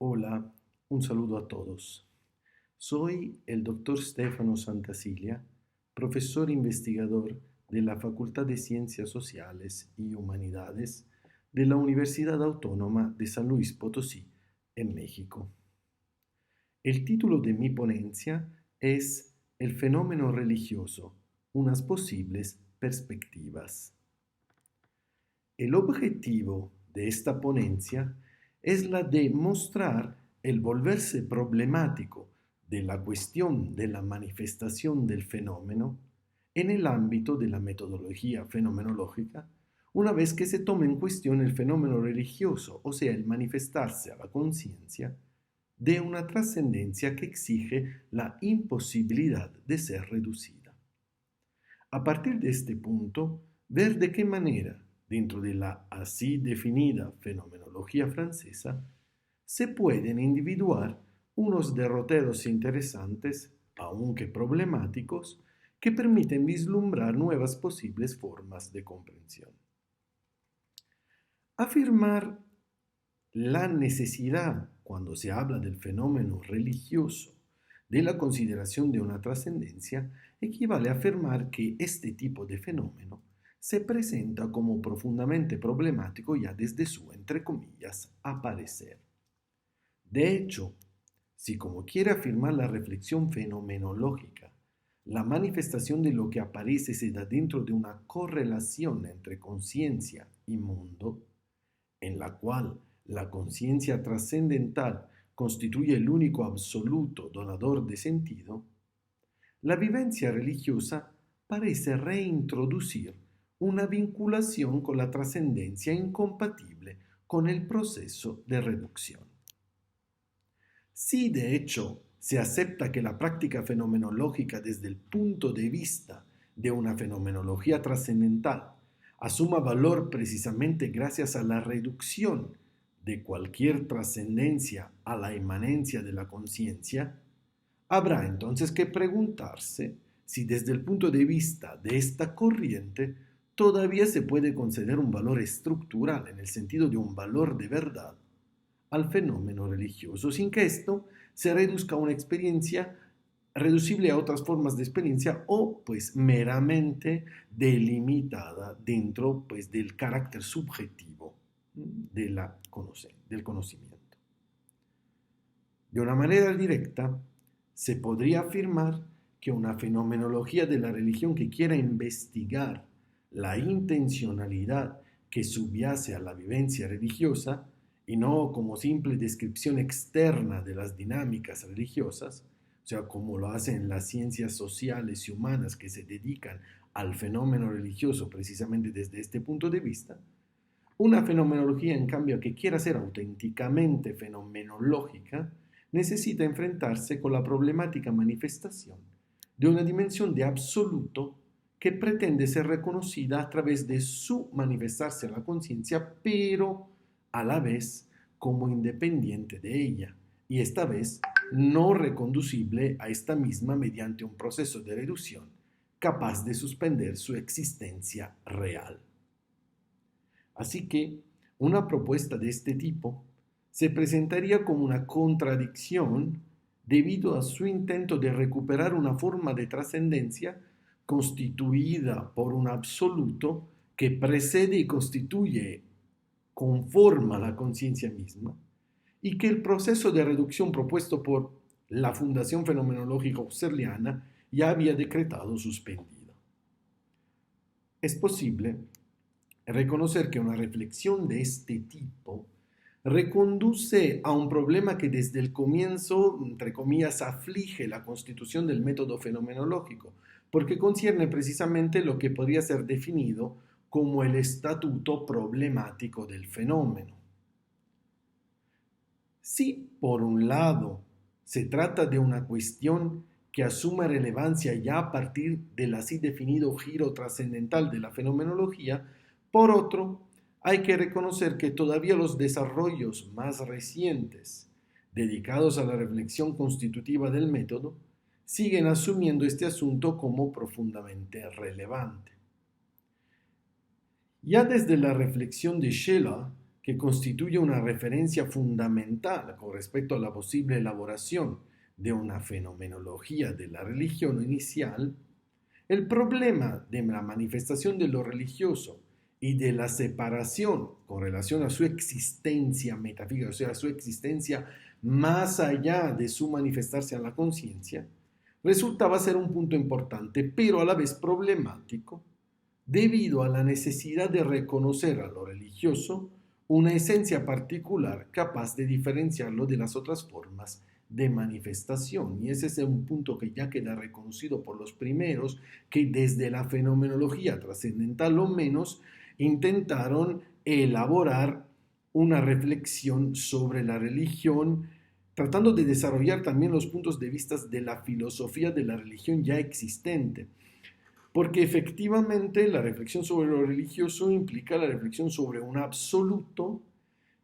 Hola, un saludo a todos. Soy el doctor Stefano Santasiglia, profesor investigador de la Facultad de Ciencias Sociales y Humanidades de la Universidad Autónoma de San Luis Potosí, en México. El título de mi ponencia es El fenómeno religioso, unas posibles perspectivas. El objetivo de esta ponencia es la de mostrar el volverse problemático de la cuestión de la manifestación del fenómeno en el ámbito de la metodología fenomenológica, una vez que se tome en cuestión el fenómeno religioso, o sea, el manifestarse a la conciencia, de una trascendencia que exige la imposibilidad de ser reducida. A partir de este punto, ver de qué manera, dentro de la así definida fenomenología francesa, se pueden individuar unos derroteros interesantes, aunque problemáticos, que permiten vislumbrar nuevas posibles formas de comprensión. Afirmar la necesidad, cuando se habla del fenómeno religioso, de la consideración de una trascendencia, equivale a afirmar que este tipo de fenómeno se presenta como profundamente problemático ya desde su, entre comillas, aparecer. De hecho, si como quiere afirmar la reflexión fenomenológica, la manifestación de lo que aparece se da dentro de una correlación entre conciencia y mundo, en la cual la conciencia trascendental constituye el único absoluto donador de sentido, la vivencia religiosa parece reintroducir una vinculación con la trascendencia incompatible con el proceso de reducción. Si de hecho se acepta que la práctica fenomenológica desde el punto de vista de una fenomenología trascendental asuma valor precisamente gracias a la reducción de cualquier trascendencia a la inmanencia de la conciencia, habrá entonces que preguntarse si desde el punto de vista de esta corriente todavía se puede conceder un valor estructural en el sentido de un valor de verdad al fenómeno religioso, sin que esto se reduzca a una experiencia reducible a otras formas de experiencia o pues meramente delimitada dentro pues del carácter subjetivo del conocimiento. De una manera directa, se podría afirmar que una fenomenología de la religión que quiera investigar la intencionalidad que subyace a la vivencia religiosa y no como simple descripción externa de las dinámicas religiosas, o sea, como lo hacen las ciencias sociales y humanas que se dedican al fenómeno religioso precisamente desde este punto de vista, una fenomenología, en cambio, que quiera ser auténticamente fenomenológica, necesita enfrentarse con la problemática manifestación de una dimensión de absoluto que pretende ser reconocida a través de su manifestarse a la conciencia, pero a la vez como independiente de ella, y esta vez no reconducible a esta misma mediante un proceso de reducción capaz de suspender su existencia real. Así que una propuesta de este tipo se presentaría como una contradicción debido a su intento de recuperar una forma de trascendencia constituida por un absoluto que precede y constituye, conforma la conciencia misma, y que el proceso de reducción propuesto por la Fundación Fenomenológica Husserliana ya había decretado suspendido. Es posible reconocer que una reflexión de este tipo reconduce a un problema que desde el comienzo, entre comillas, aflige la constitución del método fenomenológico, porque concierne precisamente lo que podría ser definido como el estatuto problemático del fenómeno. Si, por un lado, se trata de una cuestión que asuma relevancia ya a partir del así definido giro trascendental de la fenomenología, por otro, hay que reconocer que todavía los desarrollos más recientes, dedicados a la reflexión constitutiva del método, siguen asumiendo este asunto como profundamente relevante. Ya desde la reflexión de Scheler, que constituye una referencia fundamental con respecto a la posible elaboración de una fenomenología de la religión inicial, el problema de la manifestación de lo religioso y de la separación con relación a su existencia metafísica, o sea, su existencia más allá de su manifestarse en la conciencia, resultaba ser un punto importante, pero a la vez problemático, debido a la necesidad de reconocer a lo religioso una esencia particular capaz de diferenciarlo de las otras formas de manifestación. Y ese es un punto que ya queda reconocido por los primeros, que desde la fenomenología trascendental o menos intentaron elaborar una reflexión sobre la religión, tratando de desarrollar también los puntos de vista de la filosofía de la religión ya existente. Porque efectivamente la reflexión sobre lo religioso implica la reflexión sobre un absoluto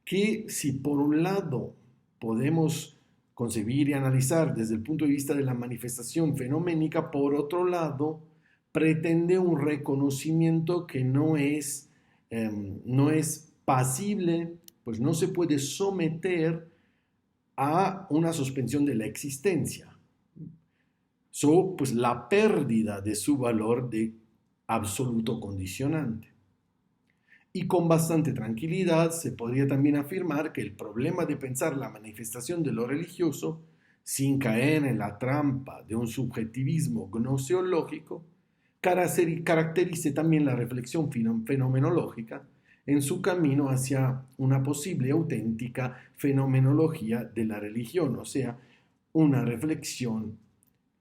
que, si por un lado podemos concebir y analizar desde el punto de vista de la manifestación fenoménica, por otro lado pretende un reconocimiento que no es pasible, pues no se puede someter a una suspensión de la existencia. Pues la pérdida de su valor de absoluto condicionante. Y con bastante tranquilidad se podría también afirmar que el problema de pensar la manifestación de lo religioso sin caer en la trampa de un subjetivismo gnoseológico caracterice también la reflexión fenomenológica en su camino hacia una posible auténtica fenomenología de la religión, o sea, una reflexión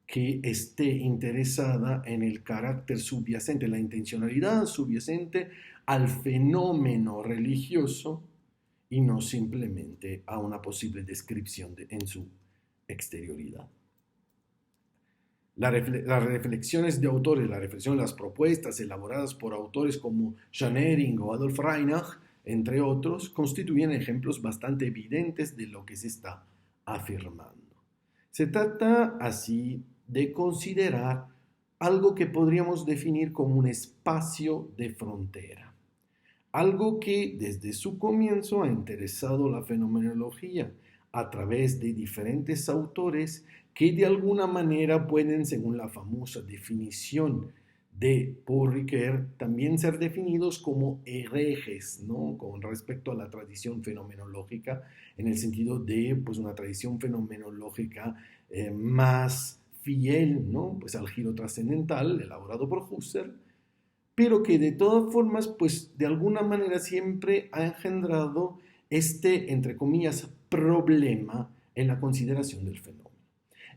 que esté interesada en el carácter subyacente, la intencionalidad subyacente al fenómeno religioso y no simplemente a una posible descripción en su exterioridad. Las reflexiones de autores, la reflexión de las propuestas elaboradas por autores como Jan Ehring o Adolf Reinach, entre otros, constituyen ejemplos bastante evidentes de lo que se está afirmando. Se trata así de considerar algo que podríamos definir como un espacio de frontera, algo que desde su comienzo ha interesado la fenomenología a través de diferentes autores que de alguna manera pueden, según la famosa definición de Paul Ricoeur, también ser definidos como herejes, ¿no?, con respecto a la tradición fenomenológica, en el sentido de pues, una tradición fenomenológica más fiel, ¿no?, pues, al giro trascendental elaborado por Husserl, pero que de todas formas, pues de alguna manera siempre ha engendrado entre comillas, problema en la consideración del fenómeno.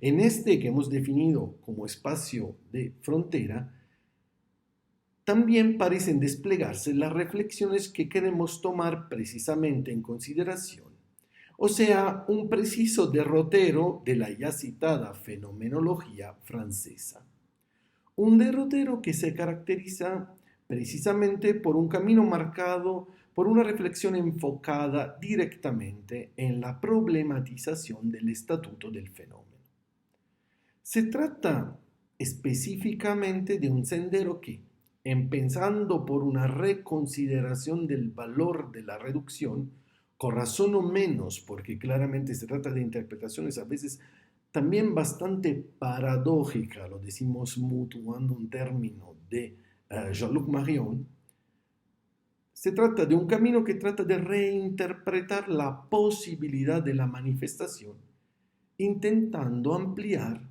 En este que hemos definido como espacio de frontera, también parecen desplegarse las reflexiones que queremos tomar precisamente en consideración, o sea, un preciso derrotero de la ya citada fenomenología francesa. Un derrotero que se caracteriza precisamente por un camino marcado por una reflexión enfocada directamente en la problematización del estatuto del fenómeno. Se trata específicamente de un sendero que, empezando por una reconsideración del valor de la reducción, con razón o menos, porque claramente se trata de interpretaciones a veces también bastante paradójica, lo decimos mutuando un término de Jean-Luc Marion, se trata de un camino que trata de reinterpretar la posibilidad de la manifestación, intentando ampliar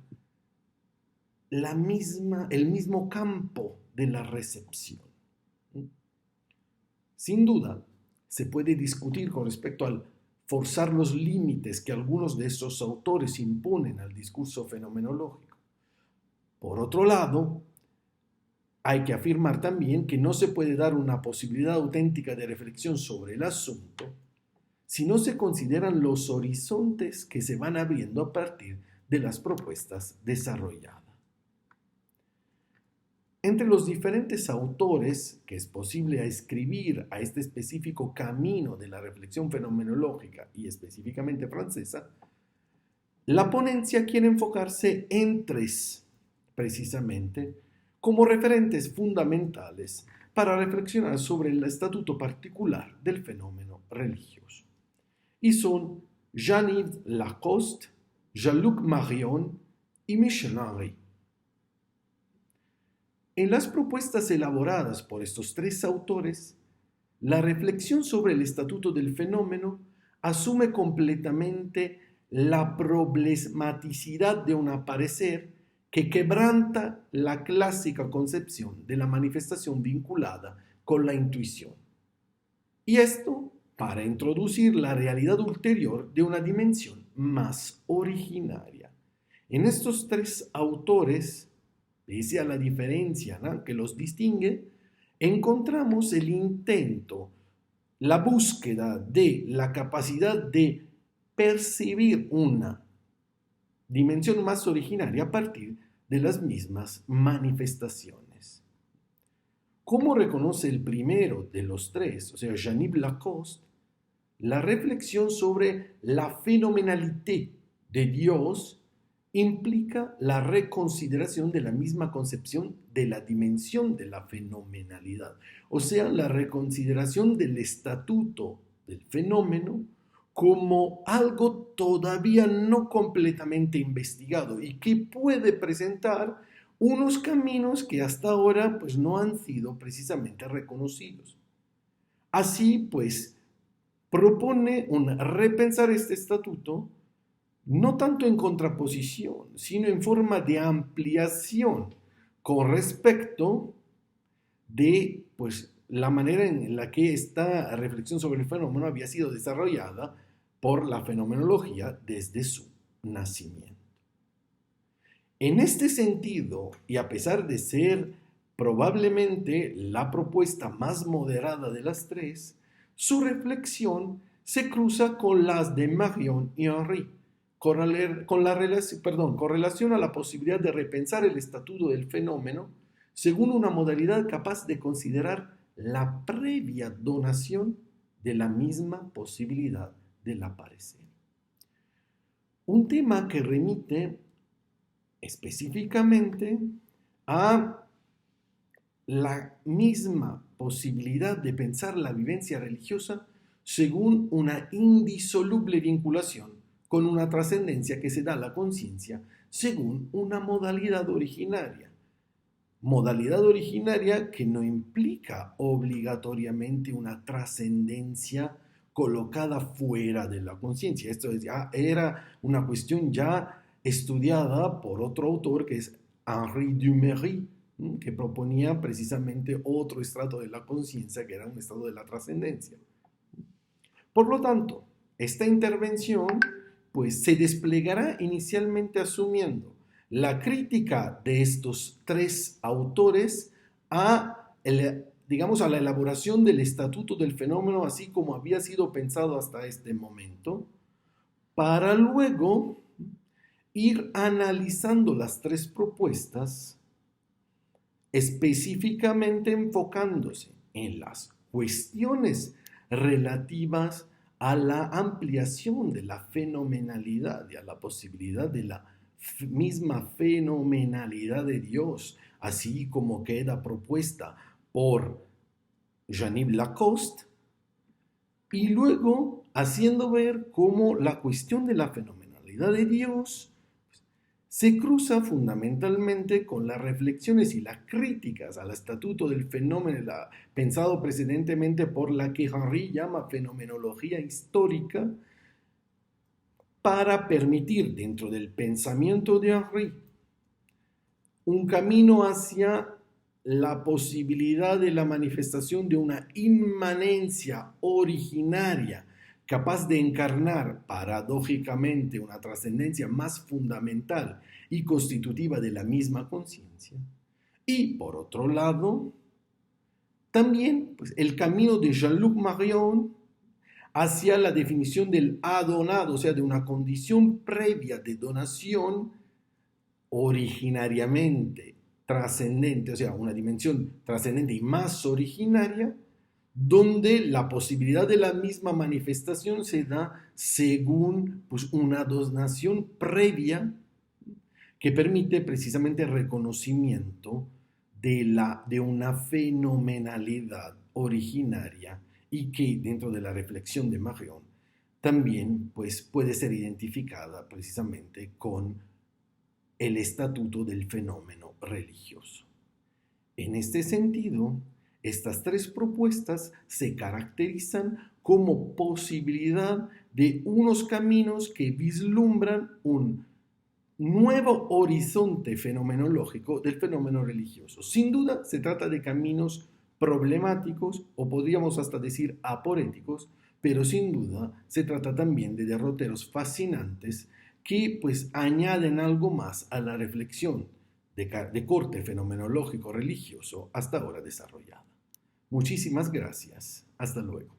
el mismo campo de la recepción. Sin duda, se puede discutir con respecto al forzar los límites que algunos de estos autores imponen al discurso fenomenológico. Por otro lado, hay que afirmar también que no se puede dar una posibilidad auténtica de reflexión sobre el asunto si no se consideran los horizontes que se van abriendo a partir de las propuestas desarrolladas. Entre los diferentes autores que es posible escribir a este específico camino de la reflexión fenomenológica y específicamente francesa, la ponencia quiere enfocarse en tres, precisamente, como referentes fundamentales para reflexionar sobre el estatuto particular del fenómeno religioso. Y son Jean-Yves Lacoste, Jean-Luc Marion y Michel Henry. En las propuestas elaboradas por estos tres autores, la reflexión sobre el estatuto del fenómeno asume completamente la problematicidad de un aparecer que quebranta la clásica concepción de la manifestación vinculada con la intuición. Y esto para introducir la realidad ulterior de una dimensión más originaria. En estos tres autores, pese a la diferencia, ¿no?, que los distingue, encontramos el intento, la búsqueda de la capacidad de percibir una dimensión más originaria a partir de las mismas manifestaciones. Como reconoce el primero de los tres, o sea, Jean-Yves Lacoste, la reflexión sobre la fenomenalité de Dios implica la reconsideración de la misma concepción de la dimensión de la fenomenalidad, o sea, la reconsideración del estatuto del fenómeno como algo todavía no completamente investigado y que puede presentar unos caminos que hasta ahora pues, no han sido precisamente reconocidos. Así pues, propone repensar este estatuto no tanto en contraposición, sino en forma de ampliación con respecto de pues, la manera en la que esta reflexión sobre el fenómeno había sido desarrollada por la fenomenología desde su nacimiento. En este sentido, y a pesar de ser probablemente la propuesta más moderada de las tres, su reflexión se cruza con las de Marion y Henry, con relación a la posibilidad de repensar el estatuto del fenómeno según una modalidad capaz de considerar la previa donación de la misma posibilidad del aparecer. Un tema que remite específicamente a la misma posibilidad de pensar la vivencia religiosa según una indisoluble vinculación con una trascendencia que se da a la conciencia según una modalidad originaria que no implica obligatoriamente una trascendencia colocada fuera de la conciencia. Esto era una cuestión ya estudiada por otro autor que es Henri Duméry, que proponía precisamente otro estrato de la conciencia que era un estado de la trascendencia. Por lo tanto, esta intervención pues, se desplegará inicialmente asumiendo la crítica de estos tres autores a la elaboración del estatuto del fenómeno así como había sido pensado hasta este momento, para luego ir analizando las tres propuestas, específicamente enfocándose en las cuestiones relativas a la ampliación de la fenomenalidad y a la posibilidad de la misma fenomenalidad de Dios, así como queda propuesta por Jean-Yves Lacoste, y luego haciendo ver cómo la cuestión de la fenomenalidad de Dios se cruza fundamentalmente con las reflexiones y las críticas al estatuto del fenómeno pensado precedentemente por la que Henry llama fenomenología histórica, para permitir dentro del pensamiento de Henry un camino hacia la posibilidad de la manifestación de una inmanencia originaria capaz de encarnar paradójicamente una trascendencia más fundamental y constitutiva de la misma conciencia. Y por otro lado, también pues, el camino de Jean-Luc Marion hacia la definición del adonado, o sea, de una condición previa de donación originariamente trascendente, o sea, una dimensión trascendente y más originaria, donde la posibilidad de la misma manifestación se da según pues, una donación previa que permite precisamente el reconocimiento de una fenomenalidad originaria y que dentro de la reflexión de Marion también pues, puede ser identificada precisamente con el estatuto del fenómeno religioso. En este sentido, estas tres propuestas se caracterizan como posibilidad de unos caminos que vislumbran un nuevo horizonte fenomenológico del fenómeno religioso. Sin duda, se trata de caminos problemáticos o podríamos hasta decir aporéticos, pero sin duda se trata también de derroteros fascinantes que pues añaden algo más a la reflexión de corte fenomenológico religioso hasta ahora desarrollada. Muchísimas gracias. Hasta luego.